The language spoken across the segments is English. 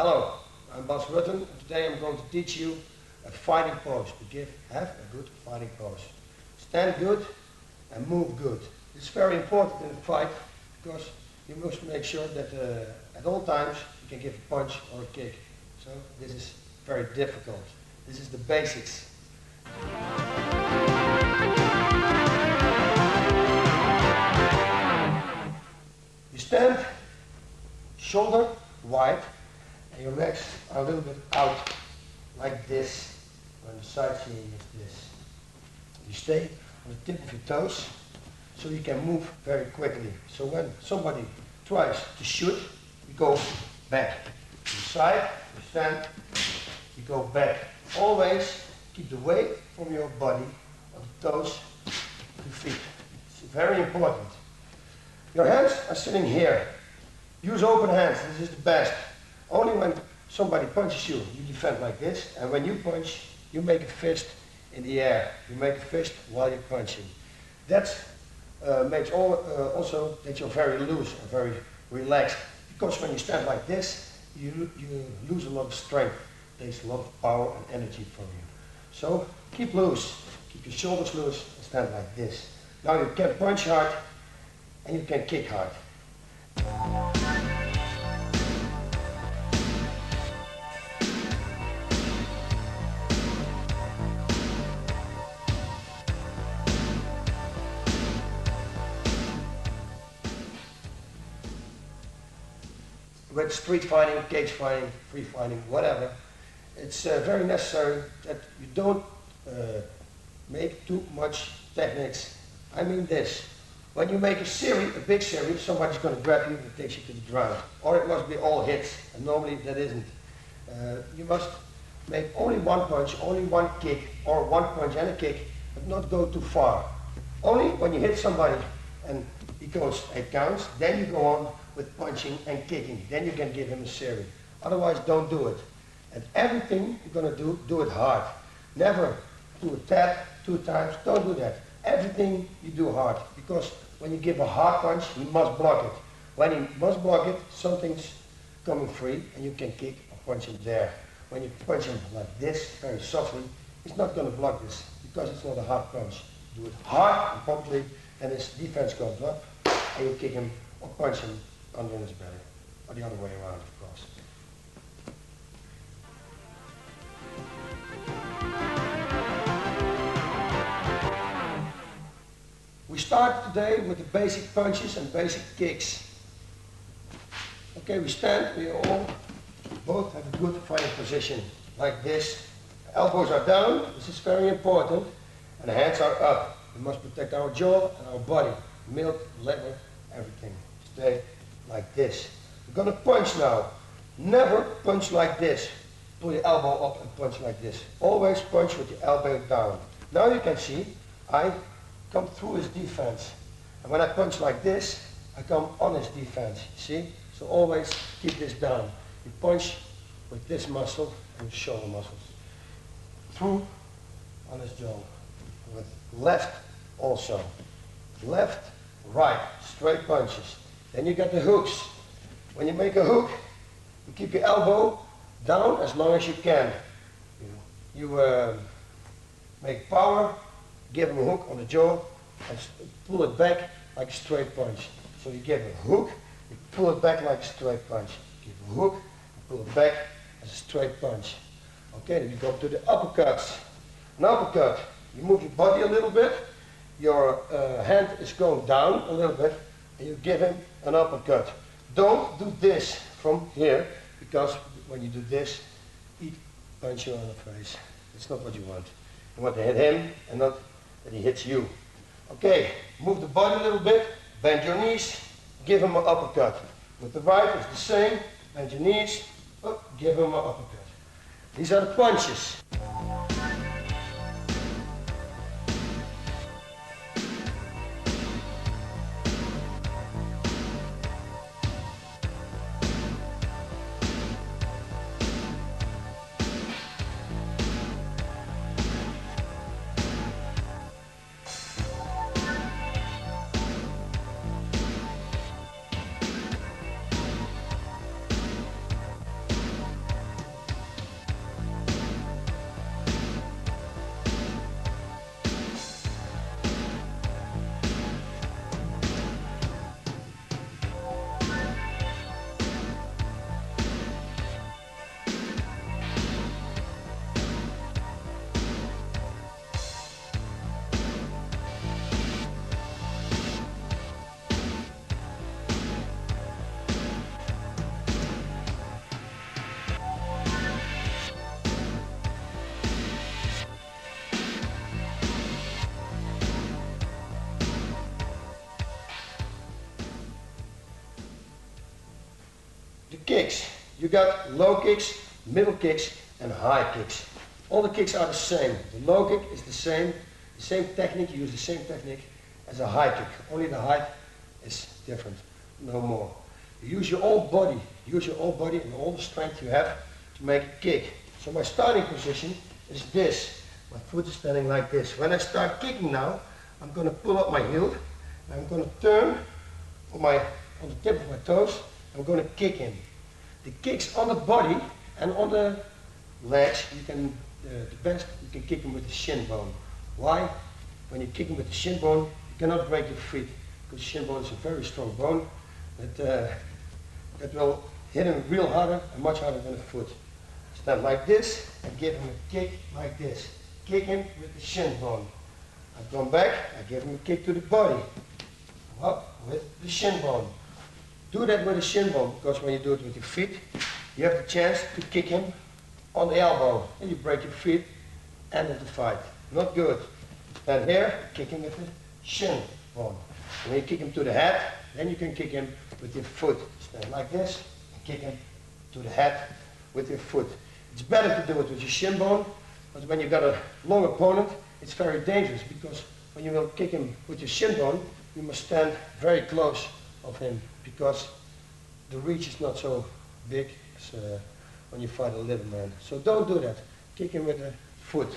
Hello, I'm Rutten, and today I'm going to teach you a fighting pose. Have a good fighting pose. Stand good and move good. It's very important in a fight because you must make sure that at all times you can give a punch or a kick. So this is very difficult. This is the basics. You stand shoulder wide and your legs are a little bit out like this. When the side seam is this. You stay on the tip of your toes so you can move very quickly. So when somebody tries to shoot, you go back. To the side, you stand, you go back. Always keep the weight from your body on the toes to feet. It's very important. Your hands are sitting here. Use open hands, this is the best. Only when somebody punches you, you defend like this, and when you punch, you make a fist in the air. You make a fist while you're punching. That makes also that you're very loose and very relaxed. Because when you stand like this, you lose a lot of strength. It takes a lot of power and energy from you. So keep loose, keep your shoulders loose and stand like this. Now you can punch hard and you can kick hard. With street fighting, cage fighting, free fighting, whatever, it's very necessary that you don't make too much techniques. I mean this. When you make a big series, somebody's going to grab you and takes you to the ground. Or it must be all hits, and normally that isn't. You must make only one punch, only one kick, or one punch and a kick, but not go too far. Only when you hit somebody and it counts, then you go on with punching and kicking. Then you can give him a series. Otherwise, don't do it. And everything you're going to do it hard. Never do a tap 2 times. Don't do that. Everything you do hard, because when you give a hard punch, he must block it. When he must block it, something's coming free and you can kick or punch him there. When you punch him like this, very softly, he's not going to block this because it's not a hard punch. Do it hard and properly, and his defense goes up and you kick him or punch him under his belly, or the other way around, of course. We start today with the basic punches and basic kicks. Okay, we stand, we all both have a good fighting position, like this. Elbows are down, this is very important, and the hands are up. We must protect our jaw and our body, milk, liver, everything. Stay like this. We're going to punch now. Never punch like this. Pull your elbow up and punch like this. Always punch with your elbow down. Now you can see I come through his defense. And when I punch like this, I come on his defense. See? So always keep this down. You punch with this muscle and your shoulder muscles. Through on his jaw. With left also. Left, right, straight punches. Then you get the hooks. When you make a hook, you keep your elbow down as long as you can. You make power, give him a hook on the jaw, and pull it back like a straight punch. So you give a hook, you pull it back like a straight punch. Give a hook, you pull it back as a straight punch. Okay, then you go to the uppercuts. An uppercut, you move your body a little bit, your hand is going down a little bit, and you give him an uppercut. Don't do this from here, because when you do this, he punch you on the face. That's not what you want. You want to hit him and not that he hits you. Okay, move the body a little bit, bend your knees, give him an uppercut. With the right, it's the same, bend your knees, up, give him an uppercut. These are the punches. The kicks. You got low kicks, middle kicks, and high kicks. All the kicks are the same. The low kick is the same technique, you use the same technique as a high kick. Only the height is different, no more. You use your whole body, and all the strength you have to make a kick. So my starting position is this. My foot is standing like this. When I start kicking now, I'm going to pull up my heel, and I'm going to turn on the tip of my toes. I'm going to kick in. The kicks on the body and on the legs, you can kick them with the shin bone. Why? When you kick them with the shin bone, you cannot break your feet, because shin bone is a very strong bone that will hit him real harder and much harder than a foot. Stand like this and give him a kick like this. Kick him with the shin bone. I've gone back, I give him a kick to the body. Up with the shin bone. Do that with the shin bone, because when you do it with your feet, you have the chance to kick him on the elbow. And you break your feet, end of the fight. Not good. Stand here, kick him with the shin bone. When you kick him to the head, then you can kick him with your foot. Stand like this, and kick him to the head with your foot. It's better to do it with your shin bone, but when you've got a long opponent, it's very dangerous, because when you will kick him with your shin bone, you must stand very close of him, because the reach is not so big as when you fight a little man. So don't do that. Kick him with the foot.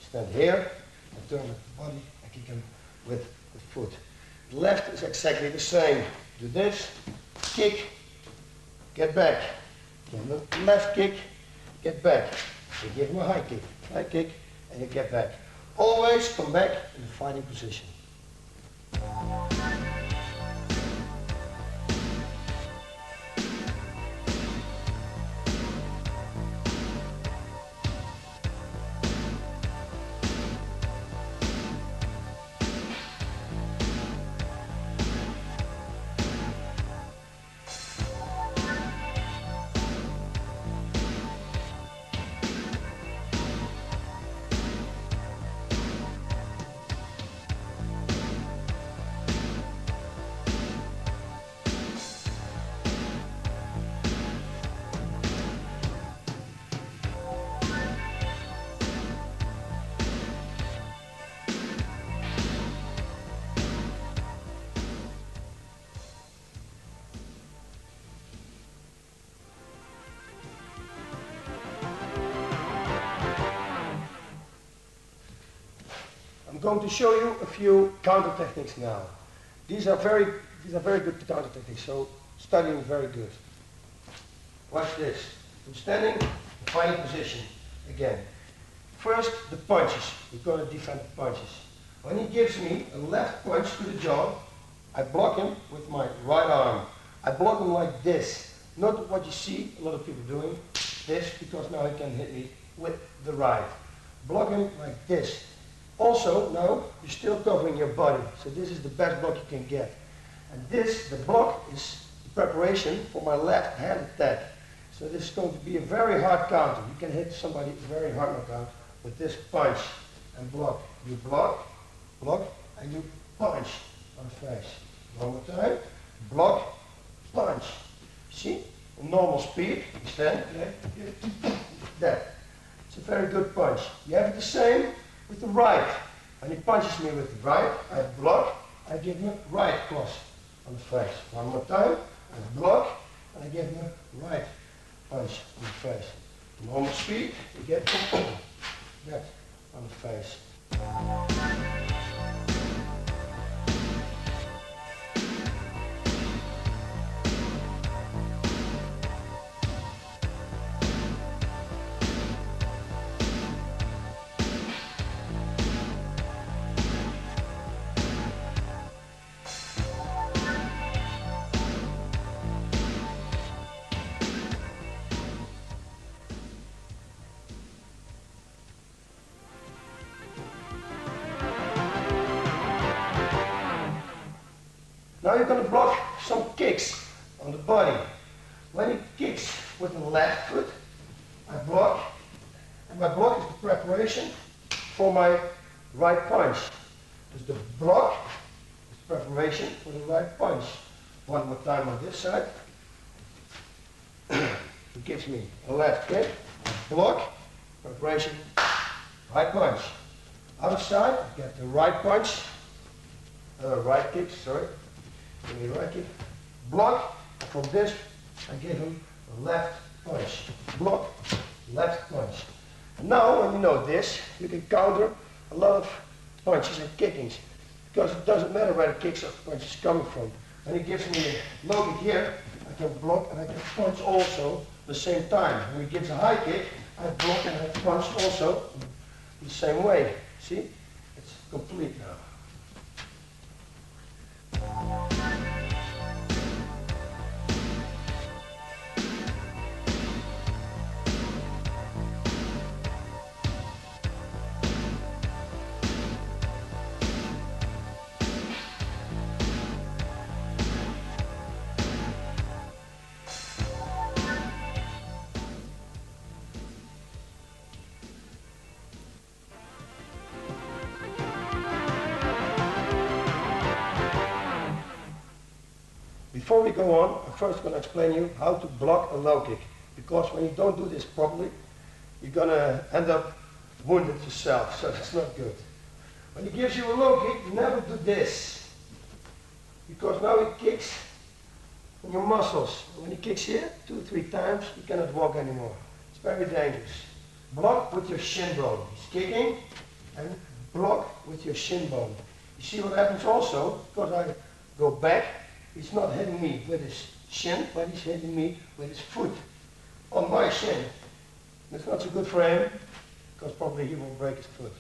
Stand here and turn the body and kick him with the foot. The left is exactly the same. Do this, kick, get back. Give him a left kick, get back. You give him a high kick, and you get back. Always come back in the fighting position. I'm going to show you a few counter techniques now. These are very good counter techniques, so study them very good. Watch this. I'm standing, fighting position again. First, the punches. We're going to defend the punches. When he gives me a left punch to the jaw, I block him with my right arm. I block him like this. Not what you see a lot of people doing, this, because now he can hit me with the right. Block him like this. Also, now you're still covering your body, so this is the best block you can get. And this, the block, is the preparation for my left hand attack. So this is going to be a very hard counter. You can hit somebody very hard knockout with this punch and block. You block, and you punch on the face. One more time, block, punch. See, normal speed, you stand, that. It's a very good punch. You have it the same with the right. When he punches me with the right, I block, I give him a right cross on the face. One more time, I block, and I give him a right punch on the face. Normal speed, you get that on the face. Now you're going to block some kicks on the body. When he kicks with the left foot, I block, and my block is the preparation for my right punch. Because the block is the preparation for the right punch. One more time on this side. gives me a left kick, block, preparation, right punch. Outside, I get the right punch, right kick, sorry. Give me a right kick, block, and from this I give him a left punch. Block, left punch. And now when you know this, you can counter a lot of punches and kickings. Because it doesn't matter where the kicks or punches is coming from. When he gives me a low kick here, I can block and I can punch also at the same time. When he gives a high kick, I block and I punch also the same way. See? It's complete now. Before we go on, I'm first going to explain you how to block a low kick. Because when you don't do this properly, you're going to end up wounded yourself, so that's not good. When he gives you a low kick, never do this. Because now he kicks on your muscles. When he kicks here 2-3 times, you cannot walk anymore. It's very dangerous. Block with your shin bone. He's kicking and block with your shin bone. You see what happens also? Because I go back, he's not hitting me with his shin, but he's hitting me with his foot on my shin. That's not so good for him, because probably he will break his foot.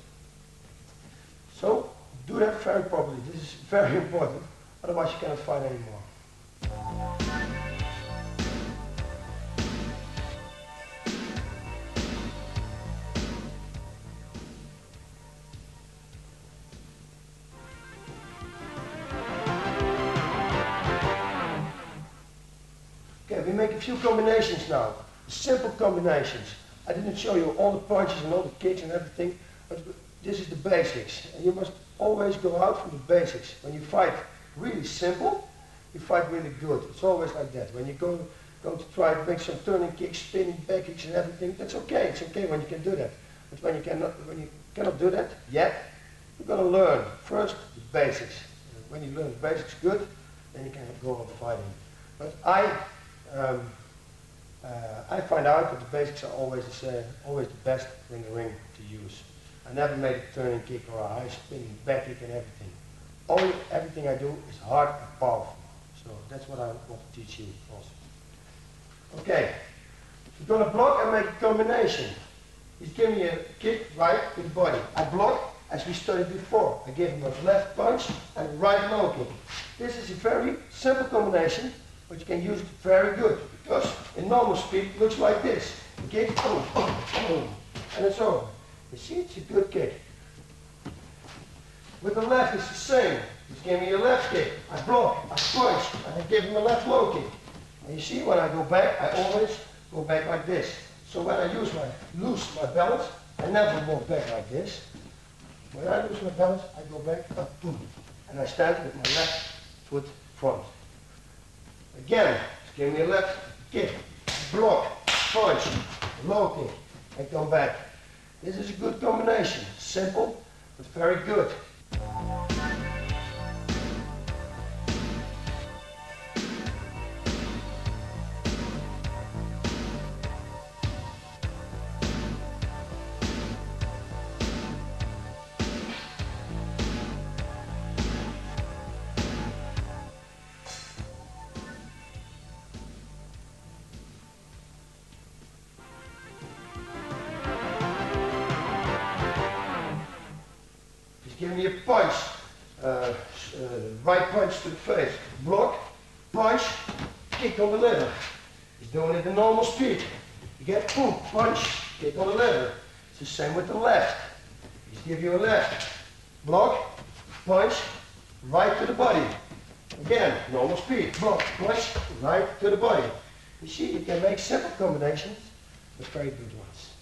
So, do that very properly. This is very important, otherwise you cannot fight anymore. Okay, we make a few combinations now. Simple combinations. I didn't show you all the punches and all the kicks and everything, but this is the basics. And you must always go out from the basics. When you fight really simple, you fight really good. It's always like that. When you go to try to make some turning kicks, spinning back kicks and everything, that's okay. It's okay when you can do that. But when you cannot do that yet, you're going to learn first the basics. When you learn the basics good, then you can go on fighting. But I find out that the basics are always the best in the ring to use. I never made a turning kick or a high spinning back kick and everything. Everything I do is hard and powerful. So that's what I want to teach you also. Okay, we're going to block and make a combination. He's giving me a kick right to the body. I block as we studied before. I give him a left punch and right low kick. This is a very simple combination, but you can use it very good, because in normal speed it looks like this. You kick, boom, boom, boom, and it's over. You see, it's a good kick. With the left it's the same. He's giving me a left kick. I block, I punch, and I give him a left low kick. And you see, when I go back, I always go back like this. So when I lose my balance, I never walk back like this. When I lose my balance, I go back, up, boom, and I stand with my left foot front. Again, give me a left kick, block, punch, low kick, and come back. This is a good combination. Simple, but very good. Give me a punch, right punch to the face, block, punch, kick on the liver. He's doing it in normal speed. You get boom, punch, kick on the liver. It's the same with the left. He's give you a left, block, punch, right to the body. Again, normal speed, block, punch, right to the body. You see, you can make simple combinations, but very good ones.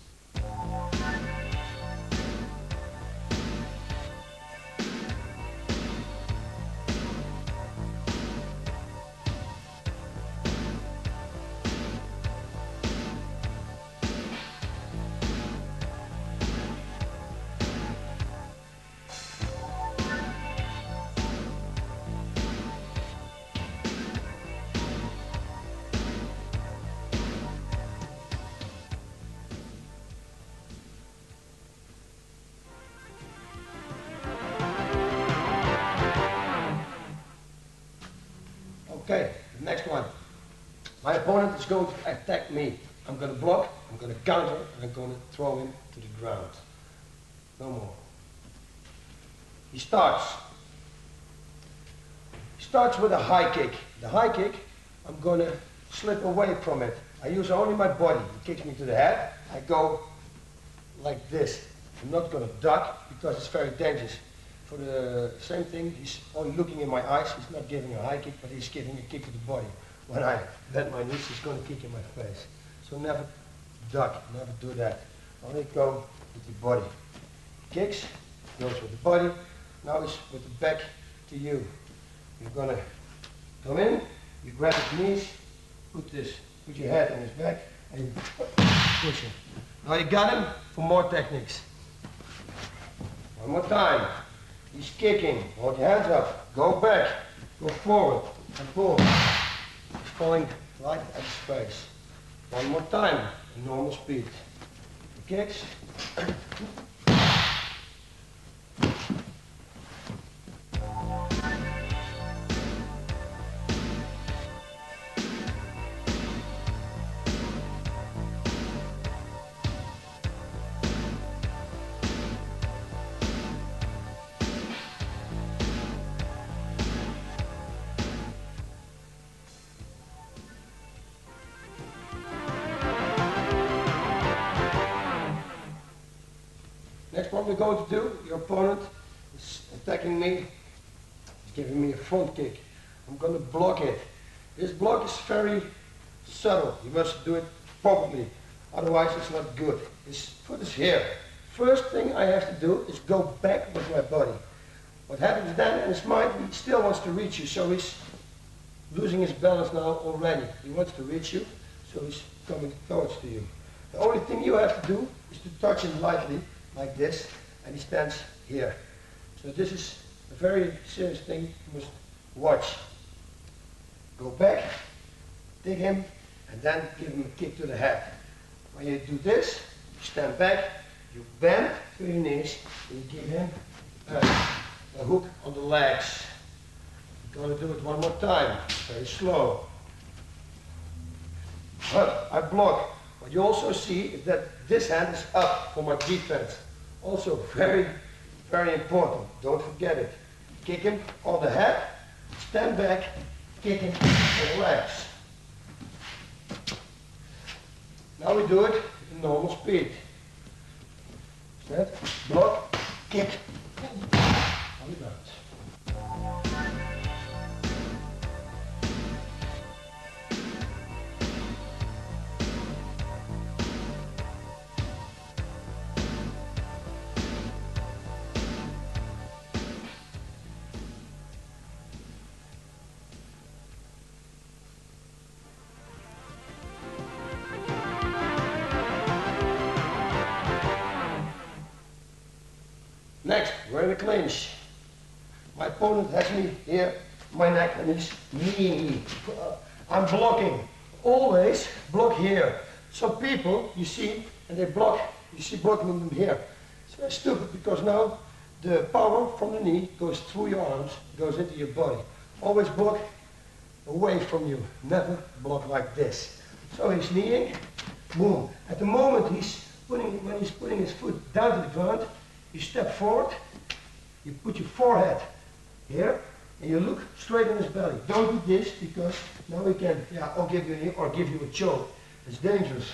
My opponent is going to attack me. I'm going to block, I'm going to counter, and I'm going to throw him to the ground. No more. He starts. He starts with a high kick. The high kick, I'm going to slip away from it. I use only my body. He kicks me to the head. I go like this. I'm not going to duck because it's very dangerous. For the same thing, he's only looking in my eyes. He's not giving a high kick, but he's giving a kick to the body. When I bend my knees, he's going to kick in my face. So never duck, never do that. Only go with the body. Kicks, goes with the body. Now he's with the back to you. You're going to come in, you grab his knees, put your head on his back, and you push him. Now you got him for more techniques. One more time. He's kicking. Hold your hands up. Go back. Go forward and pull. He's falling right at his face. One more time. Normal speed. He kicks. Next what we're going to do, your opponent is attacking me, he's giving me a front kick. I'm going to block it. This block is very subtle, you must do it properly, otherwise it's not good. His foot is here. First thing I have to do is go back with my body. What happens then in his mind, he still wants to reach you, so he's losing his balance now already. He wants to reach you, so he's coming towards to you. The only thing you have to do is to touch him lightly, like this, and he stands here. So this is a very serious thing you must watch. Go back, dig him, and then give him a kick to the head. When you do this, you stand back, you bend to your knees, and you give him a hook on the legs. You're going to do it one more time, very slow. But I block. What you also see is that this hand is up for my defense. Also very, very important. Don't forget it. Kick him on the head, stand back, kick him on the legs. Now we do it in normal speed. Stand, block, kick, on the ground. Next, we're in a clinch. My opponent has me here, my neck, and he's kneeing me. I'm blocking. Always block here. Some people, you see, and they block, you see blocking them here. It's very stupid because now the power from the knee goes through your arms, goes into your body. Always block away from you. Never block like this. So he's kneeing, boom. At the moment when he's putting his foot down to the ground, you step forward, you put your forehead here, and you look straight in his belly. Don't do this because now we can, I'll give you or give you a choke. It's dangerous.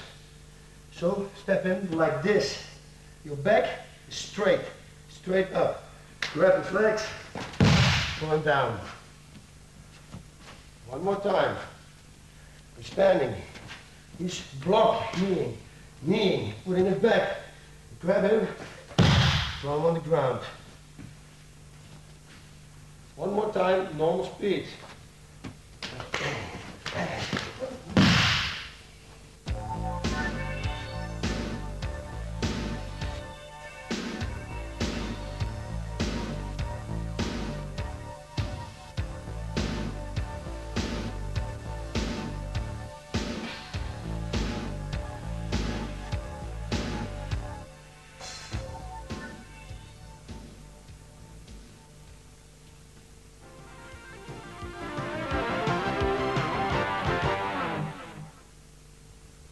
So step in like this. Your back is straight, straight up. Grab his legs, pull him down. One more time. We're standing. He's blocked, kneeing, putting it back. Grab him. Throw him on the ground. One more time, normal speed.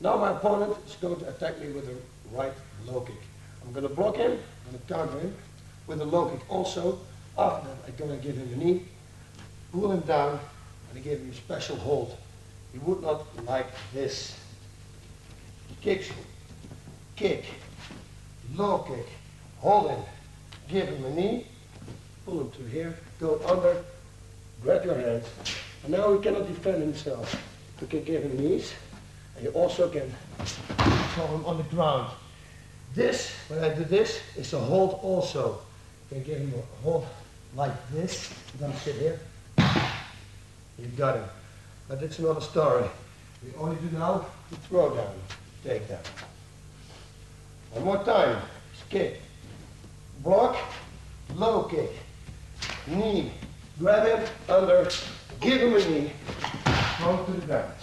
Now my opponent is going to attack me with a right low kick. I'm going to block him, I'm going to counter him with a low kick also. After that I'm going to give him a knee, pull him down, and I give him a special hold. He would not like this. He kicks, kick, low kick, hold him, give him a knee, pull him to here, go under, grab your hands, and now he cannot defend himself. You can give him knees, and you also can throw him on the ground. This, when I do this, is a hold also. You can give him a hold like this. You're going to sit here. You got him. But it's another story. We only do now the throw down, take down. One more time. Kick, block, low kick, knee, grab him under, give him a knee, throw him to the ground.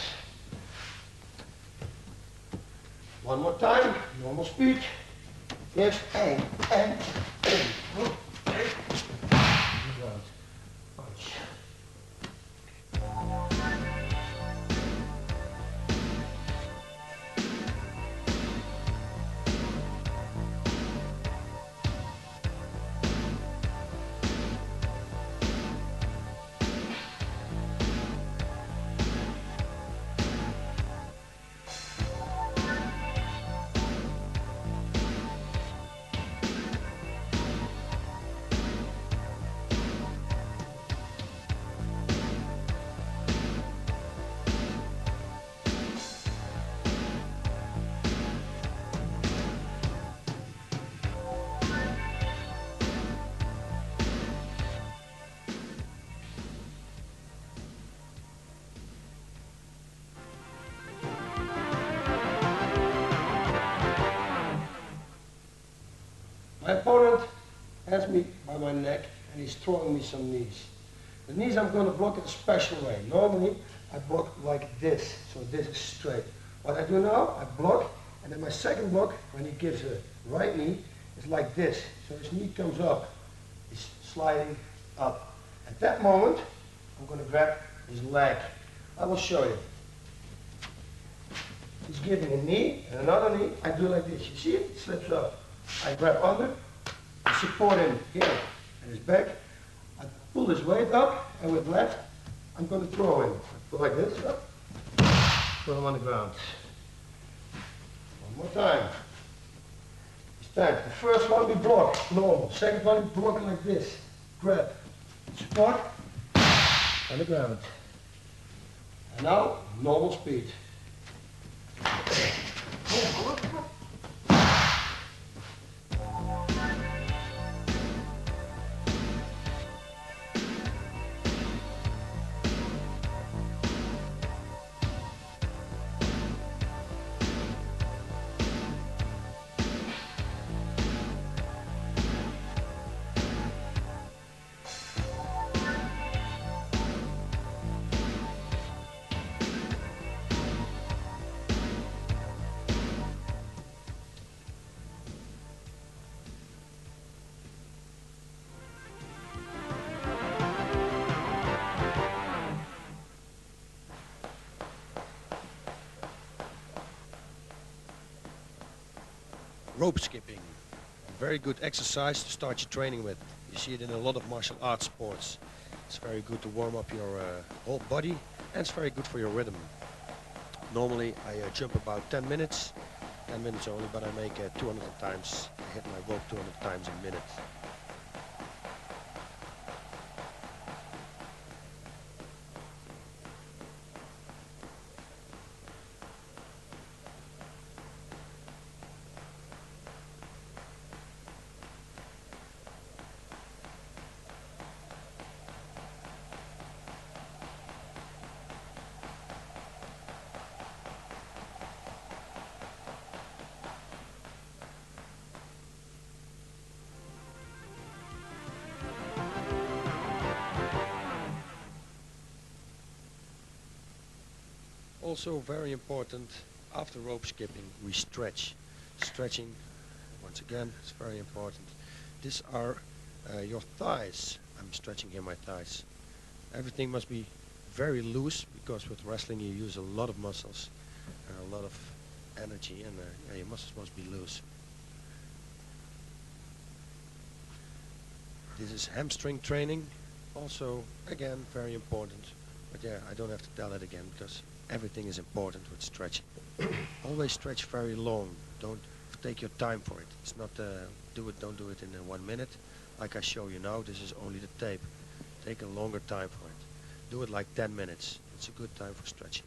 One more time, normal speed. Yes, and, punch. My opponent has me by my neck and he's throwing me some knees. The knees I'm going to block it a special way. Normally I block like this, so this is straight. What I do now, I block, and then my second block, when he gives a right knee, is like this. So his knee comes up, he's sliding up. At that moment, I'm going to grab his leg. I will show you. He's giving a knee and another knee. I do like this. You see it? It slips up. I grab under, I support him here and his back. I pull his weight up, and with left, I'm going to throw him. I go like this, up, throw him on the ground. One more time. Stand. The first one we block, normal. Second one we block like this. Grab, support, on the ground. And now, normal speed. Rope skipping, a very good exercise to start your training with. You see it in a lot of martial arts sports. It's very good to warm up your whole body, and it's very good for your rhythm. Normally I jump about 10 minutes only, but I make 200 times. I hit my rope 200 times a minute. Also very important, after rope skipping we stretch. Stretching, once again, is very important. These are your thighs. I'm stretching here my thighs. Everything must be very loose, because with wrestling you use a lot of muscles and a lot of energy, and yeah, your muscles must be loose. This is hamstring training, also again very important. But yeah, I don't have to tell it again because everything is important with stretching. Always stretch very long. Don't take your time for it. It's not don't do it in 1 minute. Like I show you now, this is only the tape. Take a longer time for it. Do it like 10 minutes. It's a good time for stretching.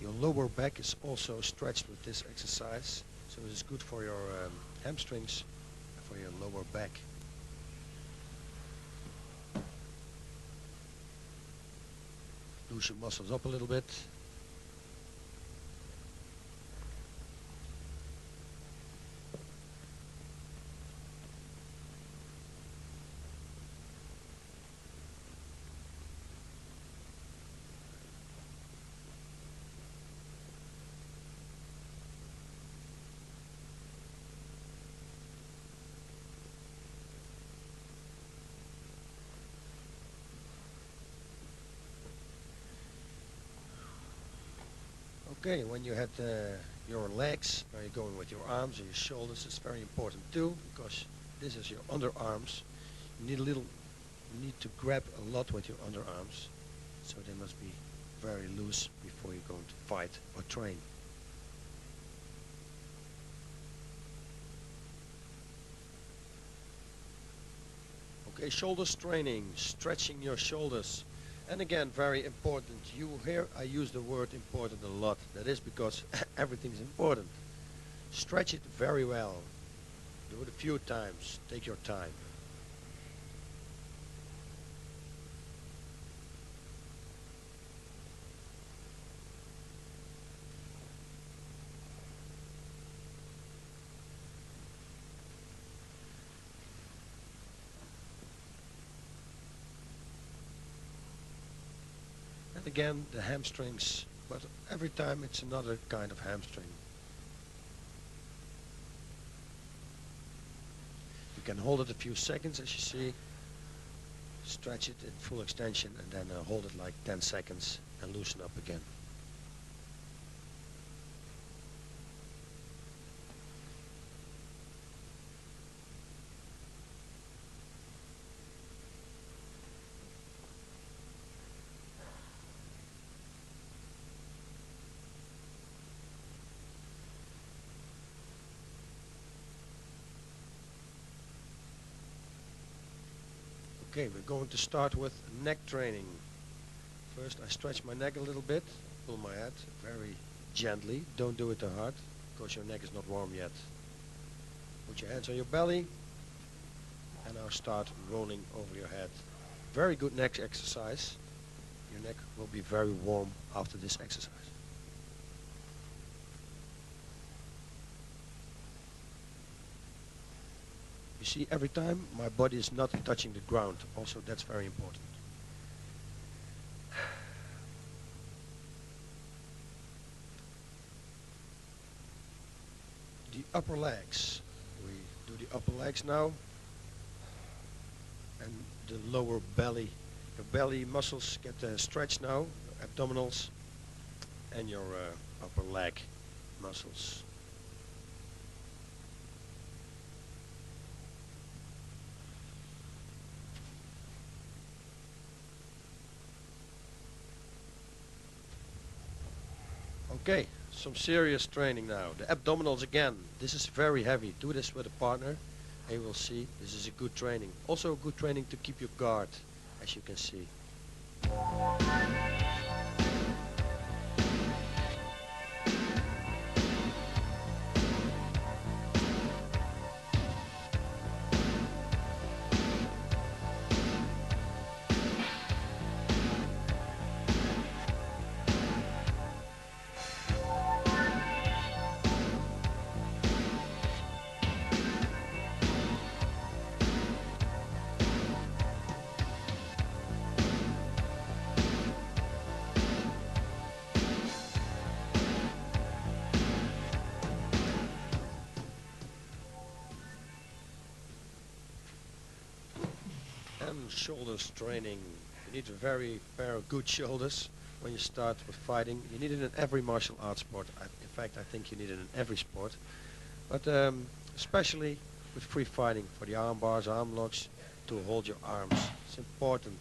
Your lower back is also stretched with this exercise, so it's good for your hamstrings and for your lower back. Loosen your muscles up a little bit. Okay, when you had your legs, now you're going with your arms or your shoulders, it's very important too, because this is your underarms. You need to grab a lot with your underarms, so they must be very loose before you're going to fight or train. Okay, shoulders training, stretching your shoulders. And again, very important. You hear I use the word important a lot. That is because everything is important. Stretch it very well. Do it a few times. Take your time. And again, the hamstrings, but every time it's another kind of hamstring. You can hold it a few seconds, as you see. Stretch it in full extension and then hold it like 10 seconds and loosen up again. Okay, we're going to start with neck training. First I stretch my neck a little bit, pull my head very gently, don't do it too hard, because your neck is not warm yet. Put your hands on your belly, and now start rolling over your head. Very good neck exercise. Your neck will be very warm after this exercise. You see, every time my body is not touching the ground. Also, that's very important. The upper legs. We do the upper legs now. And the lower belly. Your belly muscles get stretched now. Abdominals. And your upper leg muscles. Okay, some serious training now. The abdominals again. This is very heavy. Do this with a partner and you will see this is a good training. Also a good training to keep your guard, as you can see. shoulders training. You need a very pair of good shoulders when you start with fighting. You need it in every martial arts sport. In fact, I think you need it in every sport. But especially with free fighting, for the arm bars, arm locks, to hold your arms. It's important.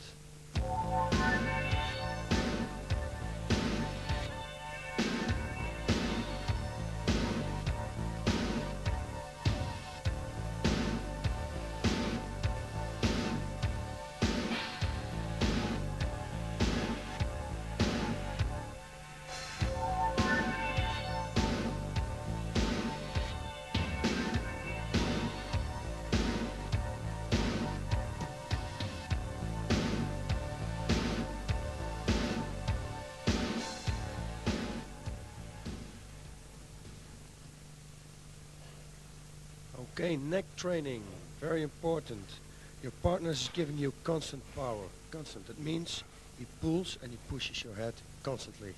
Okay, neck training, very important. Your partner is giving you constant power. Constant, that means he pulls and he pushes your head constantly.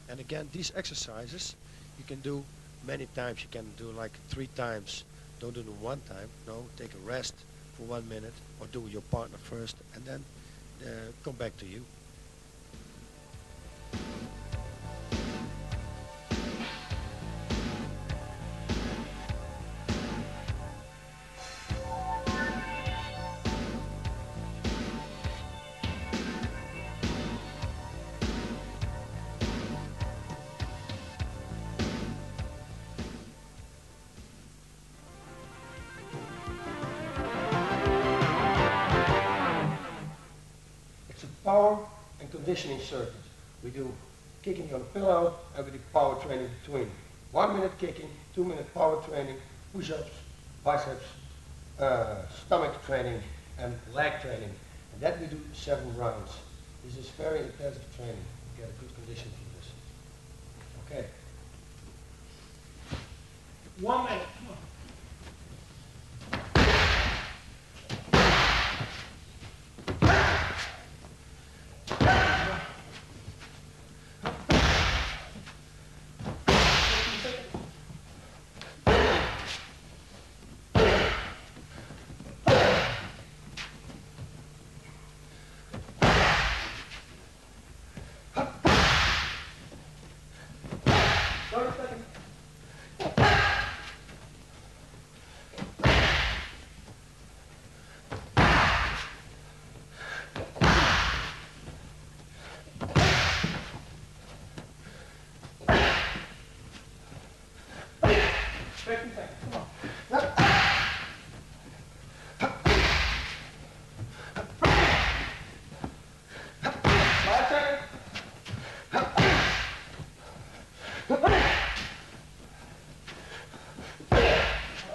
And again, these exercises you can do many times. You can do like 3 times. Don't do them one time. No, take a rest for 1 minute or do with your partner first and then come back to you. Power and conditioning circuit. We do kicking on the pillow and we do power training between. 1 minute kicking, 2 minute power training, push-ups, biceps, stomach training and leg training. And that we do 7 rounds. This is very intensive training. You get a good condition for this. Okay. 1 minute, come on.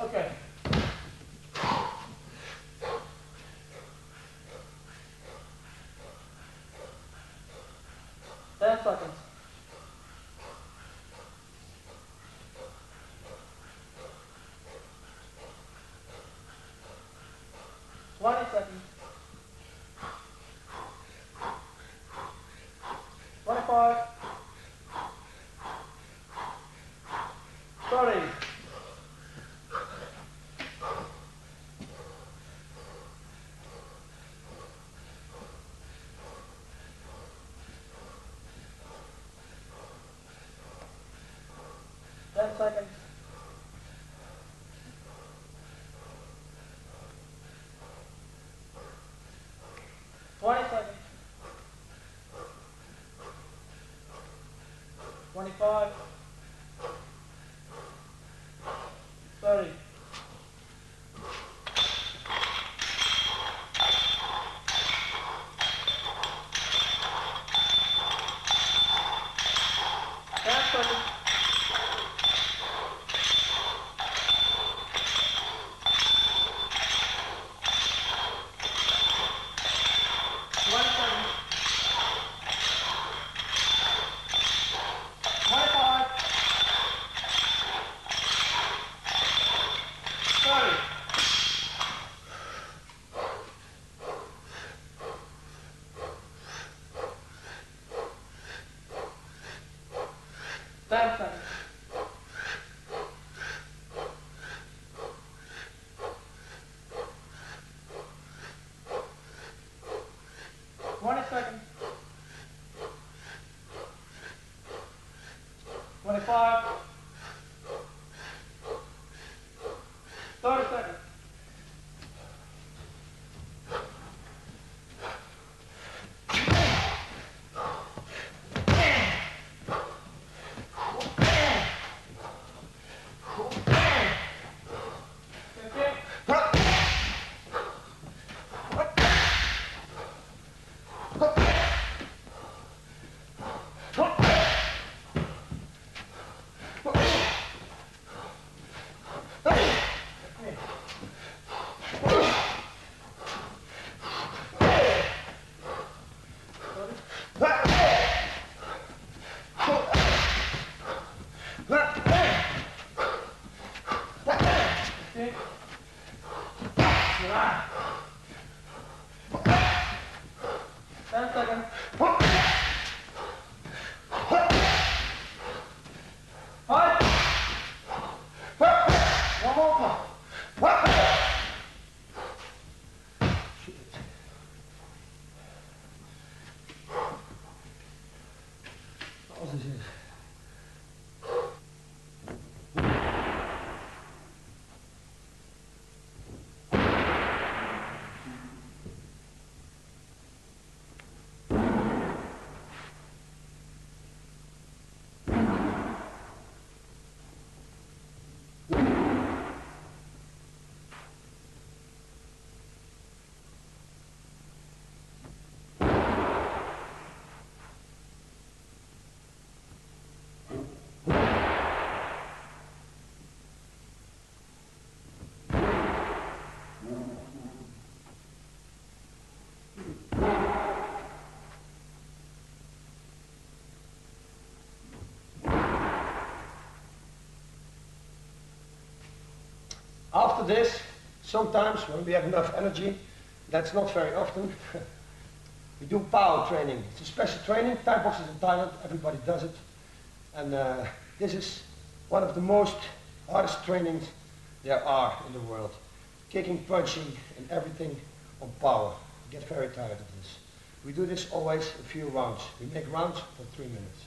Okay. 10 seconds. Seconds. 25. 30. 10 seconds. 20 seconds. 25. 30. 10 seconds. 20 seconds. 25. Okay. Yeah. 10 seconds. 5. One more. Shit. Alles is het. After this, sometimes when we have enough energy, that's not very often, we do power training. It's a special training. Thai boxers in Thailand, everybody does it. And this is one of the most hardest trainings there are in the world. Kicking, punching, and everything on power. You get very tired of this. We do this always a few rounds. We make rounds for 3 minutes.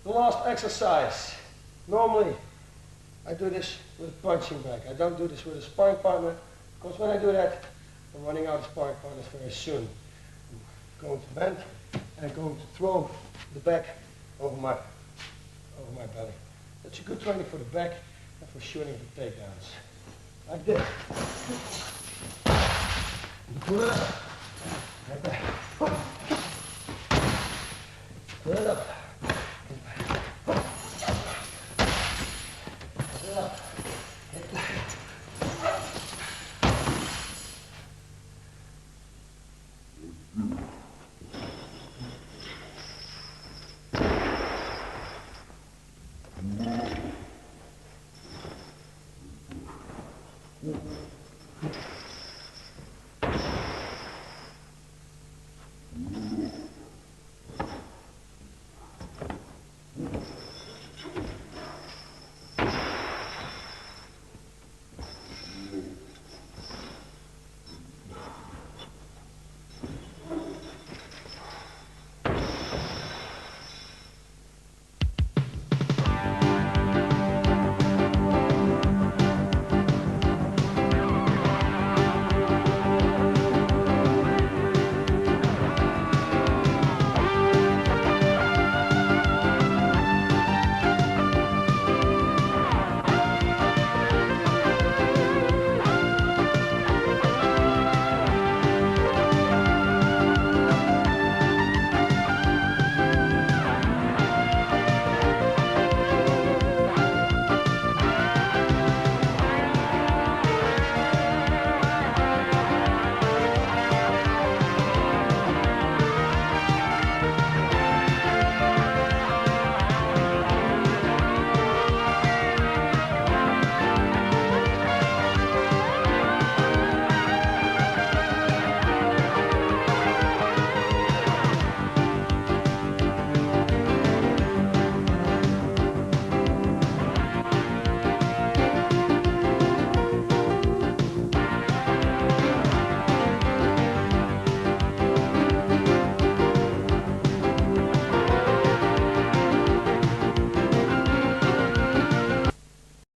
The last exercise. Normally, I do this with a punching bag. I don't do this with a sparring partner, because when I do that, I'm running out of sparring partners very soon. I'm going to bend, and I'm going to throw the bag over my belly. That's a good training for the back and for shooting the takedowns. Like this. Pull it up. Like that. Pull it up. Mm-hmm.